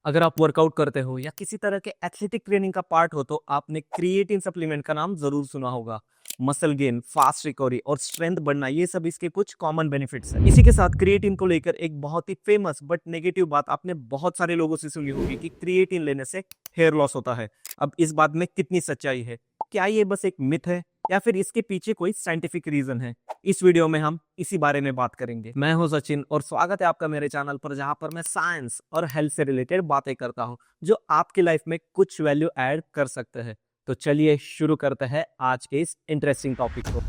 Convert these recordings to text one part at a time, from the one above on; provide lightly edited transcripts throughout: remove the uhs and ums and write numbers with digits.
अगर आप वर्कआउट करते हो या किसी तरह के एथलेटिक ट्रेनिंग का पार्ट हो तो आपने क्रिएटिन सप्लीमेंट का नाम जरूर सुना होगा। मसल गेन, फास्ट रिकवरी और स्ट्रेंथ बढ़ना, ये सब इसके कुछ कॉमन बेनिफिट्स हैं। इसी के साथ क्रिएटिन को लेकर एक बहुत ही फेमस बट नेगेटिव बात आपने बहुत सारे लोगों से सुनी होगी कि क्रिएटिन लेने से हेयर लॉस होता है। अब इस बात में कितनी सच्चाई है? क्या ये बस एक मिथ है या फिर इसके पीछे कोई साइंटिफिक रीजन है? इस वीडियो में हम इसी बारे में बात करेंगे। मैं हूं सचिन और स्वागत है आपका मेरे चैनल पर, जहां पर मैं साइंस और हेल्थ से रिलेटेड बातें करता हूं जो आपकी लाइफ में कुछ वैल्यू ऐड कर सकते हैं। तो चलिए शुरू करते हैं आज के इस इंटरेस्टिंग टॉपिक को।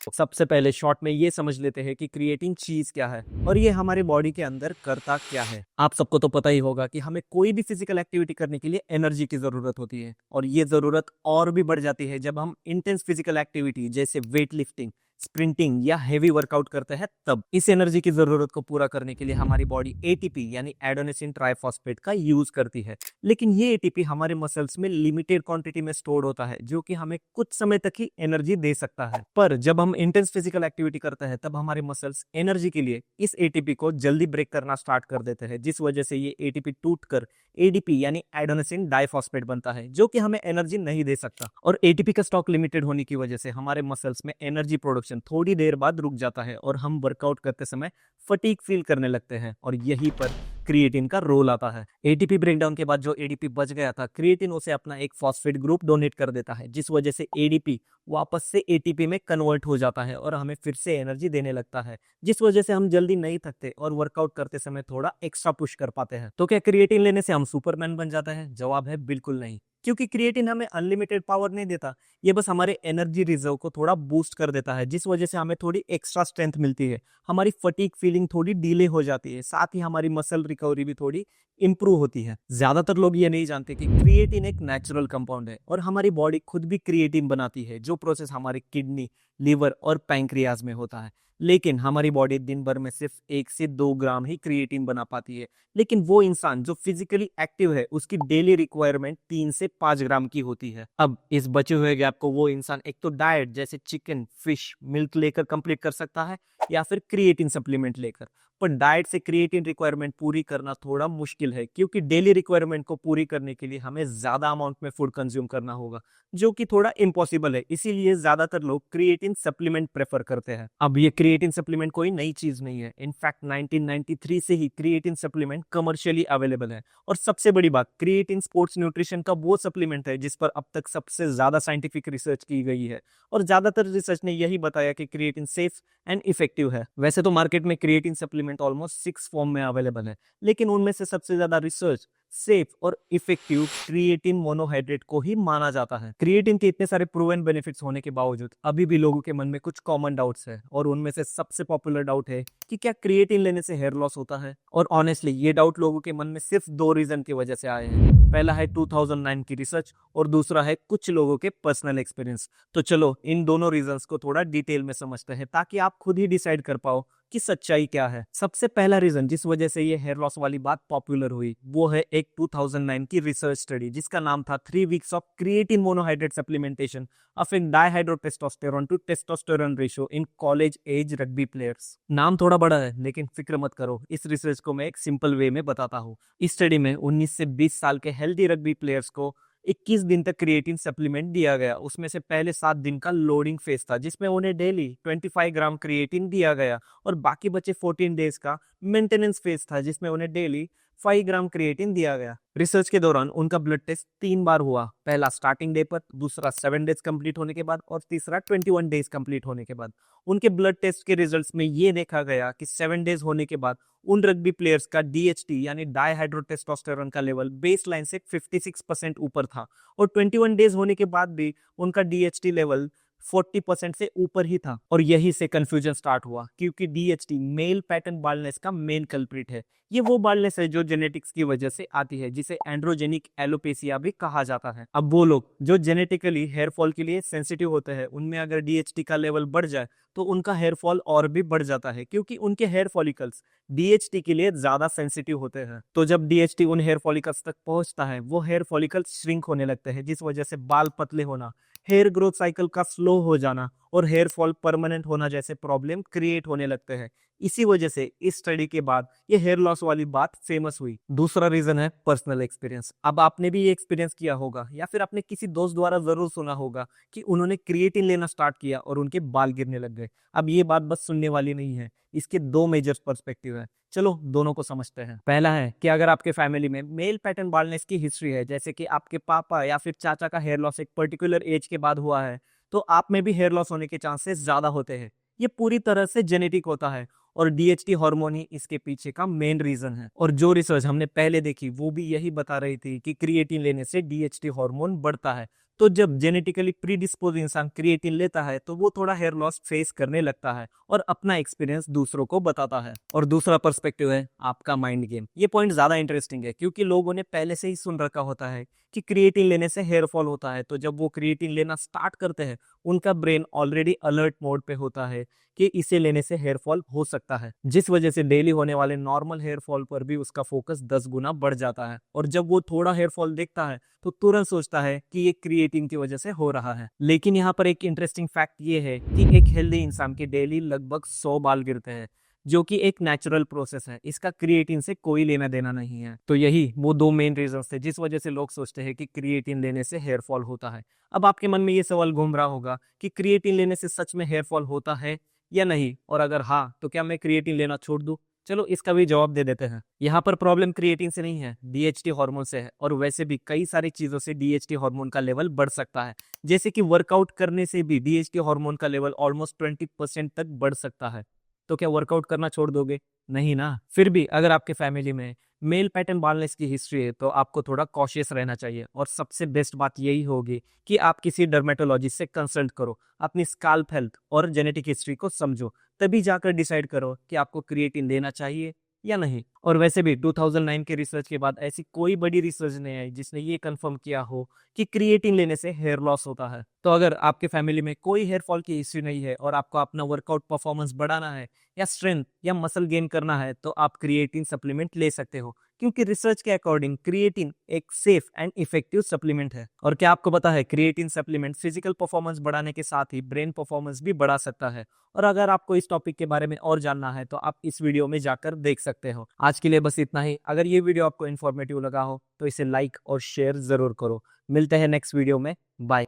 सबसे पहले शॉर्ट में ये समझ लेते हैं कि क्रिएटिन चीज क्या है और ये हमारे बॉडी के अंदर करता क्या है। आप सबको तो पता ही होगा कि हमें कोई भी फिजिकल एक्टिविटी करने के लिए एनर्जी की जरूरत होती है और ये जरूरत और भी बढ़ जाती है जब हम इंटेंस फिजिकल एक्टिविटी जैसे वेट लिफ्टिंग, स्प्रिंटिंग या हेवी वर्कआउट करते हैं। तब इस एनर्जी की जरूरत को पूरा करने के लिए हमारी बॉडी एटीपी यानी एडेनोसिन ट्राइफॉस्फेट का यूज करती है। लेकिन ये एटीपी हमारे मसल्स में लिमिटेड क्वांटिटी में स्टोर होता है, जो कि हमें कुछ समय तक ही एनर्जी दे सकता है। पर जब हम इंटेंस फिजिकल एक्टिविटी करते हैं तब हमारे मसल्स एनर्जी के लिए इस एटीपी को जल्दी ब्रेक करना स्टार्ट कर देते हैं, जिस वजह से ये एटीपी टूटकर एडीपी यानी एडेनोसिन डाइफॉस्फेट बनता है, जो कि हमें एनर्जी नहीं दे सकता। और एटीपी का स्टॉक लिमिटेड होने की वजह से हमारे मसल्स में एनर्जी प्रोडक्शन थोड़ी देर बाद रुक जाता है और हम वर्कआउट करते समय फटीग फील करने लगते हैं। और यहीं पर क्रिएटिन का रोल आता है। एटीपी ब्रेकडाउन के बाद जो एडीपी बच गया था, क्रिएटिन उसे अपना एक फॉस्फेट ग्रुप डोनेट कर देता है, जिस वजह से एडीपी वापस से एटीपी में कन्वर्ट हो जाता है और हमें फिर से एनर्जी देने लगता है, जिस वजह से हम जल्दी नहीं थकते और वर्कआउट करते समय थोड़ा एक्स्ट्रा पुश कर पाते हैं। तो क्या क्रिएटिन लेने से हम सुपरमैन बन जाते हैं? जवाब है बिल्कुल नहीं, क्योंकि क्रिएटिन हमें अनलिमिटेड पावर नहीं देता। ये बस हमारे एनर्जी रिजर्व को थोड़ा बूस्ट कर देता है, जिस वजह से हमें थोड़ी एक्स्ट्रा स्ट्रेंथ मिलती है, हमारी फटीग फीलिंग थोड़ी डिले हो जाती है, साथ ही हमारी मसल रिकवरी भी थोड़ी इंप्रूव होती है। ज्यादातर लोग ये नहीं जानते कि क्रिएटिन एक नेचुरल कंपाउंड है और हमारी बॉडी खुद भी क्रिएटिन बनाती है, जो प्रोसेस हमारे किडनी, लिवर और पैंक्रियाज में होता है। लेकिन हमारी बॉडी दिन भर में सिर्फ 1 से 2 ग्राम ही क्रिएटिन बना पाती है। लेकिन वो इंसान जो फिजिकली एक्टिव है, उसकी डेली रिक्वायरमेंट 3 से 5 ग्राम की होती है। अब इस बचे हुए गैप को वो इंसान एक तो डाइट जैसे चिकन, फिश, मिल्क लेकर कंप्लीट कर सकता है या फिर क्रिएटिन सप्लीमेंट लेकर। पर डाइट से क्रिएटिन रिक्वायरमेंट पूरी करना थोड़ा मुश्किल है, क्योंकि डेली रिक्वायरमेंट को पूरी करने के लिए हमें ज्यादा अमाउंट में फूड कंज्यूम करना होगा, जो कि थोड़ा इम्पॉसिबल है। इसीलिए ज्यादातर लोग क्रिएटिन सप्लीमेंट प्रेफर करते हैं। अब ये क्रिएटिन सप्लीमेंट कोई नई चीज नहीं है। इनफैक्ट 1993 से ही क्रिएटिन सप्लीमेंट कमर्शियली अवेलेबल है। और सबसे बड़ी बात, क्रिएटिन स्पोर्ट्स न्यूट्रिशन का वो सप्लीमेंट है जिस पर अब तक सबसे ज्यादा साइंटिफिक रिसर्च की गई है और ज्यादातर रिसर्च ने यही बताया कि क्रिएटिन सेफ एंड इफेक्टिव है। वैसे तो मार्केट में क्रिएटिन सप्लीमेंट ऑलमोस्ट 6 फॉर्म में अवेलेबल है, लेकिन उनमें से सबसे ज्यादा रिसर्च सेफ और इफेक्टिव क्रिएटिन मोनोहाइड्रेट को ही माना जाता है। क्रिएटिन के इतने सारे प्रूवन बेनिफिट्स होने के बावजूद अभी भी लोगों के मन में कुछ कॉमन डाउट्स है, और उनमें से सबसे पॉपुलर डाउट है कि क्या क्रिएटिन लेने से हेयर लॉस होता है। और ऑनेस्टली ये डाउट लोगों के मन में सिर्फ 2 रीजन की वजह से आए हैं। पहला है 2009 की रिसर्च और दूसरा है कुछ लोगों के पर्सनल एक्सपीरियंस। तो चलो इन दोनों रीजंस को थोड़ा डिटेल में समझते हैं, ताकि आप खुद ही डिसाइड कर पाओ कि सच्चाई क्या है। सबसे पहला रीजन जिस वजह से ये हेयर लॉस वाली बात पॉपुलर हुई, वो है एक 2009 की रिसर्च स्टडी जिसका नाम था 3 weeks of creatine monohydrate supplementation of in dihydrotestosterone to testosterone ratio in college age rugby players. नाम थोड़ा बड़ा है, लेकिन फिक्र मत करो, इस रिसर्च को मैं एक सिंपल वे में बताता हूँ। इस स्टडी में 19 से 20 साल के हेल्दी रग्बी प्लेयर्स को 21 दिन तक क्रिएटिन सप्लीमेंट दिया गया। उसमें से पहले 7 दिन का लोडिंग फेज था, जिसमें उन्हें डेली 25 ग्राम क्रिएटिन दिया गया, और बाकी बचे 14 डेज का मेंटेनेंस फेज था, जिसमें उन्हें डेली 5 ग्राम क्रिएटिन दिया गया। रिसर्च के दौरान उनका ब्लड टेस्ट 3 बार हुआ, पहला स्टार्टिंग डे पर, दूसरा 7 डेज कंप्लीट होने के बाद और तीसरा 21 डेज कंप्लीट होने के बाद। उनके ब्लड टेस्ट के रिजल्ट्स में ये देखा गया कि 7 डेज होने के बाद उन रग्बी प्लेयर्स का डीएचटी यानी डाइहाइड्रोटेस्टोस्टेरोन का लेवल बेसलाइन से 56% ऊपर था, और 21 डेज होने के बाद भी उनका डीएचटी लेवल 40% से ऊपर ही था। और यही से कंफ्यूजन स्टार्ट हुआ, क्योंकि डीएचटी मेल पैटर्न बाल्डनेस का मेन कल्प्रिट है। ये वो बाल्डनेस है जो जेनेटिक्स की वजह से आती है, जिसे एंड्रोजेनिक एलोपेसिया भी कहा जाता है। अब वो लोग जो जेनेटिकली हेयर फॉल के लिए सेंसिटिव होते हैं, उनमें अगर डीएचटी का लेवल बढ़ जाए तो उनका हेयर फॉल और भी बढ़ जाता है, क्योंकि उनके हेयर फॉलिकल्स डीएचटी के लिए ज्यादा सेंसिटिव होते हैं। तो जब डीएचटी उन हेयर फॉलिकल्स तक पहुंचता है, वो हेयर फॉलिकल्स श्रिंक होने लगते हैं, जिस वजह से बाल पतले होना, हेयर ग्रोथ साइकिल का स्लो हो जाना और हेयर फॉल परमानेंट होना जैसे प्रॉब्लम क्रिएट होने लगते हैं। इसी वजह से इस स्टडी के बाद ये हेयर लॉस वाली बात फेमस हुई। दूसरा रीजन है पर्सनल एक्सपीरियंस। अब आपने भी ये एक्सपीरियंस किया होगा या फिर आपने किसी दोस्त द्वारा जरूर सुना होगा कि उन्होंने क्रिएटिन लेना स्टार्ट किया और उनके बाल गिरने लग गए। अब ये बात बस सुनने वाली नहीं है, इसके दो मेजर पर्सपेक्टिव है। चलो दोनों को समझते हैं। पहला है कि अगर आपके फैमिली में मेल पैटर्न बाल्डनेस की हिस्ट्री है, जैसे कि आपके पापा या फिर चाचा का हेयर लॉस एक पर्टिकुलर एज के बाद हुआ है, तो आप में भी हेयर लॉस होने के चांसेस ज्यादा होते हैं। ये पूरी तरह से जेनेटिक होता है और डीएचटी हार्मोन ही इसके पीछे का मेन रीजन है। और जो रिसर्च हमने पहले देखी वो भी यही बता रही थी कि क्रिएटिन लेने से डीएचटी हार्मोन बढ़ता है। तो जब जेनेटिकली प्रीडिस्पोज इंसान क्रिएटिन लेता है तो वो थोड़ा हेयर लॉस फेस करने लगता है और अपना एक्सपीरियंस दूसरों को बताता है। और दूसरा पर्सपेक्टिव है आपका माइंड गेम। ये पॉइंट ज्यादा इंटरेस्टिंग है क्योंकि लोगों ने पहले से ही सुन रखा होता है कि क्रिएटिन लेने से हेयर फॉल होता है। तो जब वो क्रिएटिन लेना स्टार्ट करते हैं उनका ब्रेन ऑलरेडी अलर्ट मोड पे होता है कि इसे लेने से हेयर फॉल हो सकता है, जिस वजह से डेली होने वाले नॉर्मल हेयर फॉल पर भी उसका फोकस 10 गुना बढ़ जाता है। और जब वो थोड़ा हेयर फॉल देखता है तो तुरंत सोचता है कि ये क्रिएटिन की वजह से हो रहा है। लेकिन यहाँ पर एक इंटरेस्टिंग फैक्ट ये है कि एक हेल्दी इंसान के डेली लगभग 100 बाल गिरते हैं, जो कि एक नेचुरल प्रोसेस है। इसका क्रिएटिन से कोई लेना देना नहीं है। तो यही वो दो मेन रीजन थे जिस वजह से लोग सोचते हैं कि क्रिएटिन लेने से हेयर फॉल होता है। अब आपके मन में ये सवाल घूम रहा होगा कि क्रिएटिन लेने से सच में हेयर फॉल होता है या नहीं, और अगर हाँ तो क्या मैं क्रिएटिन लेना छोड़ दूं? चलो इसका भी जवाब दे देते हैं। यहाँ पर प्रॉब्लम क्रिएटिन से नहीं है, डीएचटी हार्मोन से है। और वैसे भी कई सारी चीजों से डीएचटी हार्मोन का लेवल बढ़ सकता है, जैसे कि वर्कआउट करने से भी डीएचटी हार्मोन का लेवल ऑलमोस्ट 20% तक बढ़ सकता है। तो क्या वर्कआउट करना छोड़ दोगे? नहीं ना। फिर भी अगर आपके फैमिली में मेल पैटर्न बाल्डनेस की हिस्ट्री है तो आपको थोड़ा कॉशियस रहना चाहिए। और सबसे बेस्ट बात यही होगी कि आप किसी डर्मेटोलॉजिस्ट से कंसल्ट करो, अपनी स्काल्प हेल्थ और जेनेटिक हिस्ट्री को समझो, तभी जाकर डिसाइड करो कि आपको क्रिएटिन लेना चाहिए या नहीं। और वैसे भी 2009 के रिसर्च के बाद ऐसी कोई बड़ी रिसर्च नहीं आई जिसने ये कंफर्म किया हो कि क्रिएटिन लेने से हेयर लॉस होता है। तो अगर आपके फैमिली में कोई हेयर फॉल की इश्यू नहीं है और आपको अपना वर्कआउट परफॉर्मेंस बढ़ाना है या स्ट्रेंथ या मसल गेन करना है तो आप क्रिएटिन सप्लीमेंट ले सकते हो, क्योंकि रिसर्च के अकॉर्डिंग क्रिएटिन एक सेफ एंड इफेक्टिव सप्लीमेंट है। और क्या आपको पता है क्रिएटिन सप्लीमेंट फिजिकल परफॉर्मेंस बढ़ाने के साथ ही ब्रेन परफॉर्मेंस भी बढ़ा सकता है। और अगर आपको इस टॉपिक के बारे में और जानना है तो आप इस वीडियो में जाकर देख सकते हो। आज के लिए बस इतना ही। अगर ये वीडियो आपको इन्फॉर्मेटिव लगा हो तो इसे लाइक और शेयर जरूर करो। मिलते हैं नेक्स्ट वीडियो में। बाय।